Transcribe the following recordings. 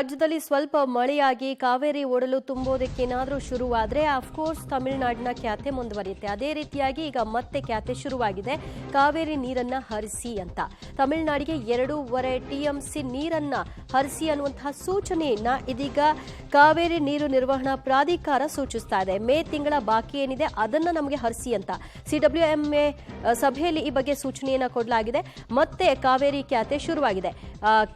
ರಾಜ್ಯದಲ್ಲಿ ಸ್ವಲ್ಪ ಮಳೆಯಾಗಿ ಕಾವೇರಿ ಒಡಲು ತುಂಬೋದಕ್ಕೇನಾದರೂ ಶುರುವಾದರೆ ಅಫ್ಕೋರ್ಸ್ ತಮಿಳುನಾಡಿನ ಖ್ಯಾತೆ ಮುಂದುವರಿಯುತ್ತೆ. ಅದೇ ರೀತಿಯಾಗಿ ಈಗ ಮತ್ತೆ ಖ್ಯಾತೆ ಶುರುವಾಗಿದೆ, ಕಾವೇರಿ ನೀರನ್ನ ಹರಿಸಿ ಅಂತ. ತಮಿಳುನಾಡಿಗೆ 2.5 TMC ನೀರನ್ನ ಹರಿಸಿ ಅನ್ನುವಂತಹ ಸೂಚನೆಯನ್ನ ಇದೀಗ ಕಾವೇರಿ ನೀರು ನಿರ್ವಹಣಾ ಪ್ರಾಧಿಕಾರ ಸೂಚಿಸ್ತಾ ಇದೆ. ಮೇ ತಿಂಗಳ ಬಾಕಿ ಏನಿದೆ ಅದನ್ನ ನಮಗೆ ಹರಿಸಿ ಅಂತ CWMA ಸಭೆಯಲ್ಲಿ ಈ ಬಗ್ಗೆ ಸೂಚನೆಯನ್ನ ಕೊಡಲಾಗಿದೆ. ಮತ್ತೆ ಕಾವೇರಿ ಖ್ಯಾತೆ ಶುರುವಾಗಿದೆ.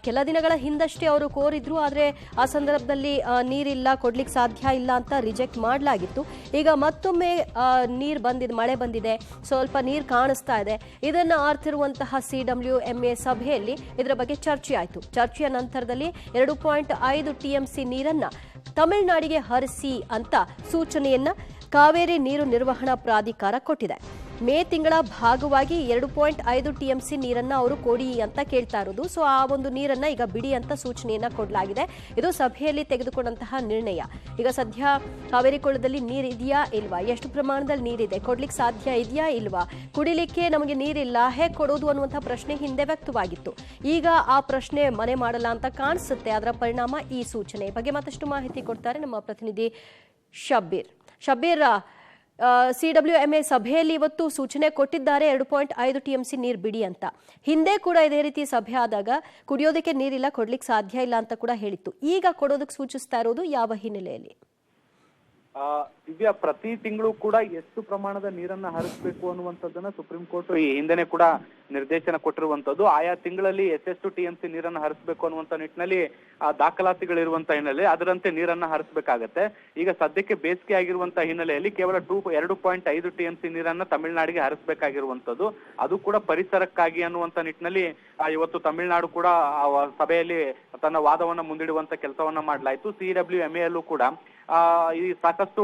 ಕೆಲ ದಿನಗಳ ಹಿಂದಷ್ಟೇ ಅವರು ಕೋರಿದ್ರು, ಆದರೆ ಆ ಸಂದರ್ಭದಲ್ಲಿ ನೀರಿಲ್ಲ, ಕೊಡ್ಲಿಕ್ಕೆ ಸಾಧ್ಯ ಇಲ್ಲ ಅಂತ ರಿಜೆಕ್ಟ್ ಮಾಡಲಾಗಿತ್ತು. ಈಗ ಮತ್ತೊಮ್ಮೆ ನೀರು ಬಂದಿದೆ, ಮಳೆ ಬಂದಿದೆ, ಸ್ವಲ್ಪ ನೀರು ಕಾಣಿಸ್ತಾ ಇದೆ. ಇದನ್ನು ಆರ್ತಿರುವಂತಹ CWMA ಸಭೆಯಲ್ಲಿ ಇದರ ಬಗ್ಗೆ ಚರ್ಚೆ ಆಯಿತು. ಚರ್ಚೆಯ ನಂತರದಲ್ಲಿ 2.5 TMC ನೀರನ್ನ ತಮಿಳುನಾಡಿಗೆ ಹರಿಸಿ ಅಂತ ಸೂಚನೆಯನ್ನ ಕಾವೇರಿ ನೀರು ನಿರ್ವಹಣಾ ಪ್ರಾಧಿಕಾರ ಕೊಟ್ಟಿದೆ. ಮೇ ತಿಂಗಳ ಭಾಗವಾಗಿ 2.5 TMC ನೀರನ್ನ ಅವರು ಕೊಡಿ ಅಂತ ಕೇಳ್ತಾ ಇರೋದು. ಸೊ ಆ ಒಂದು ನೀರನ್ನ ಈಗ ಬಿಡಿ ಅಂತ ಸೂಚನೆಯನ್ನ ಕೊಡಲಾಗಿದೆ. ಇದು ಸಭೆಯಲ್ಲಿ ತೆಗೆದುಕೊಂಡಂತಹ ನಿರ್ಣಯ. ಈಗ ಸದ್ಯ ಕಾವೇರಿ ಕೊಳ್ಳದಲ್ಲಿ ನೀರು ಇದೆಯಾ ಇಲ್ವಾ, ಎಷ್ಟು ಪ್ರಮಾಣದಲ್ಲಿ ನೀರಿದೆ, ಕೊಡ್ಲಿಕ್ಕೆ ಸಾಧ್ಯ ಇದೆಯಾ ಇಲ್ವಾ, ಕುಡಿಲಿಕ್ಕೆ ನಮಗೆ ನೀರಿಲ್ಲ, ಹೇಗೆ ಕೊಡೋದು ಅನ್ನುವಂಥ ಪ್ರಶ್ನೆ ಹಿಂದೆ ವ್ಯಕ್ತವಾಗಿತ್ತು. ಈಗ ಆ ಪ್ರಶ್ನೆ ಮನೆ ಮಾಡಲ್ಲ ಅಂತ ಕಾಣಿಸುತ್ತೆ. ಅದರ ಪರಿಣಾಮ ಈ ಸೂಚನೆ ಬಗ್ಗೆ ಮತ್ತಷ್ಟು ಮಾಹಿತಿ ಕೊಡ್ತಾರೆ ನಮ್ಮ ಪ್ರತಿನಿಧಿ ಶಬ್ಬೀರ್. CWMA ಸಭೆಯಲ್ಲಿ ಇವತ್ತು ಸೂಚನೆ ಕೊಟ್ಟಿದ್ದಾರೆ 2.5 TMC ನೀರು ಬಿಡಿ ಅಂತ. ಹಿಂದೆ ಕೂಡ ಇದೇ ರೀತಿ ಸಭೆ ಆದಾಗ ಕುಡಿಯೋದಕ್ಕೆ ನೀರಿಲ್ಲ, ಕೊಡ್ಲಿಕ್ಕೆ ಸಾಧ್ಯ ಇಲ್ಲ ಅಂತ ಕೂಡ ಹೇಳಿತ್ತು. ಈಗ ಕೊಡೋದಕ್ಕೆ ಸೂಚಿಸ್ತಾ ಇರೋದು ಯಾವ ಹಿನ್ನೆಲೆಯಲ್ಲಿ? ದಿವ್ಯಾ, ಪ್ರತಿ ತಿಂಗಳು ಕೂಡ ಎಷ್ಟು ಪ್ರಮಾಣದ ನೀರನ್ನ ಹರಿಸಬೇಕು ಅನ್ನುವಂಥದ್ದನ್ನ ಸುಪ್ರೀಂ ಕೋರ್ಟ್ ಈ ಹಿಂದೆನೆ ಕೂಡ ನಿರ್ದೇಶನ ಕೊಟ್ಟಿರುವಂತದ್ದು. ಆಯಾ ತಿಂಗಳಲ್ಲಿ ಎಷ್ಟು TMC ನೀರನ್ನ ಹರಿಸಬೇಕು ಅನ್ನುವಂತ ನಿಟ್ಟಿನಲ್ಲಿ ದಾಖಲಾತಿಗಳಿರುವಂತ ಹಿನ್ನೆಲೆ ಅದರಂತೆ ನೀರನ್ನ ಹರಿಸಬೇಕಾಗತ್ತೆ. ಈಗ ಸದ್ಯಕ್ಕೆ ಬೇಸಿಗೆ ಆಗಿರುವಂತಹ ಹಿನ್ನೆಲೆಯಲ್ಲಿ ಕೇವಲ 2.5 TMC ನೀರನ್ನ ತಮಿಳುನಾಡಿಗೆ ಹರಿಸಬೇಕಾಗಿರುವಂತದ್ದು. ಅದು ಕೂಡ ಪರಿಸರಕ್ಕಾಗಿ ಅನ್ನುವಂತ ನಿಟ್ಟಿನಲ್ಲಿ ಇವತ್ತು ತಮಿಳುನಾಡು ಕೂಡ ಸಭೆಯಲ್ಲಿ ತನ್ನ ವಾದವನ್ನ ಮುಂದಿಡುವಂತ ಕೆಲಸವನ್ನ ಮಾಡಲಾಯಿತು. CWMA ಯಲ್ಲೂ ಕೂಡ ಈ ಸಾಕಷ್ಟು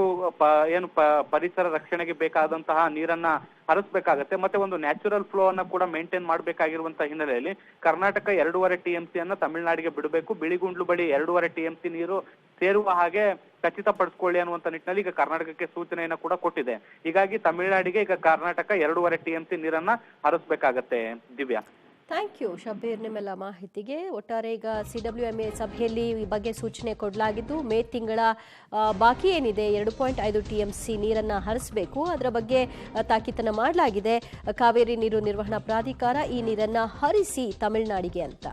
ಪರಿಸರ ರಕ್ಷಣೆಗೆ ಬೇಕಾದಂತಹ ನೀರನ್ನ ಹರಿಸಬೇಕಾಗತ್ತೆ. ಮತ್ತೆ ಒಂದು ನ್ಯಾಚುರಲ್ ಫ್ಲೋ ಅನ್ನ ಕೂಡ ಮೇಂಟೈನ್ ಮಾಡಬೇಕಾಗಿರುವಂತಹ ಹಿನ್ನೆಲೆಯಲ್ಲಿ ಕರ್ನಾಟಕ 2.5 TMC ಅನ್ನ ತಮಿಳುನಾಡಿಗೆ ಬಿಡಬೇಕು. ಬಿಳಿಗುಂಡ್ಲು ಬಳಿ 2.5 TMC ನೀರು ಸೇರುವ ಹಾಗೆ ಖಚಿತಪಡಿಸಿಕೊಳ್ಳಿ ಅನ್ನುವಂತ ನಿಟ್ಟಿನಲ್ಲಿ ಈಗ ಕರ್ನಾಟಕಕ್ಕೆ ಸೂಚನೆಯನ್ನ ಕೂಡ ಕೊಟ್ಟಿದೆ. ಹೀಗಾಗಿ ತಮಿಳುನಾಡಿಗೆ ಈಗ ಕರ್ನಾಟಕ 2.5 TMC ನೀರನ್ನ ಹರಿಸಬೇಕಾಗತ್ತೆ. ದಿವ್ಯಾ, ಥ್ಯಾಂಕ್ ಯು ಶಬ್ಬೀರ್ ನಿಮ್ಮೆಲ್ಲ ಮಾಹಿತಿಗೆ. ಒಟ್ಟಾರೆ ಈಗ CWMA ಸಭೆಯಲ್ಲಿ ಈ ಬಗ್ಗೆ ಸೂಚನೆ ಕೊಡಲಾಗಿದ್ದು, ಮೇ ತಿಂಗಳ ಬಾಕಿ ಏನಿದೆ 2.5 TMC ನೀರನ್ನು ಹರಿಸಬೇಕು, ಅದರ ಬಗ್ಗೆ ತಾಕೀತನ್ನು ಮಾಡಲಾಗಿದೆ. ಕಾವೇರಿ ನೀರು ನಿರ್ವಹಣಾ ಪ್ರಾಧಿಕಾರ ಈ ನೀರನ್ನು ಹರಿಸಿ ತಮಿಳುನಾಡಿಗೆ ಅಂತ.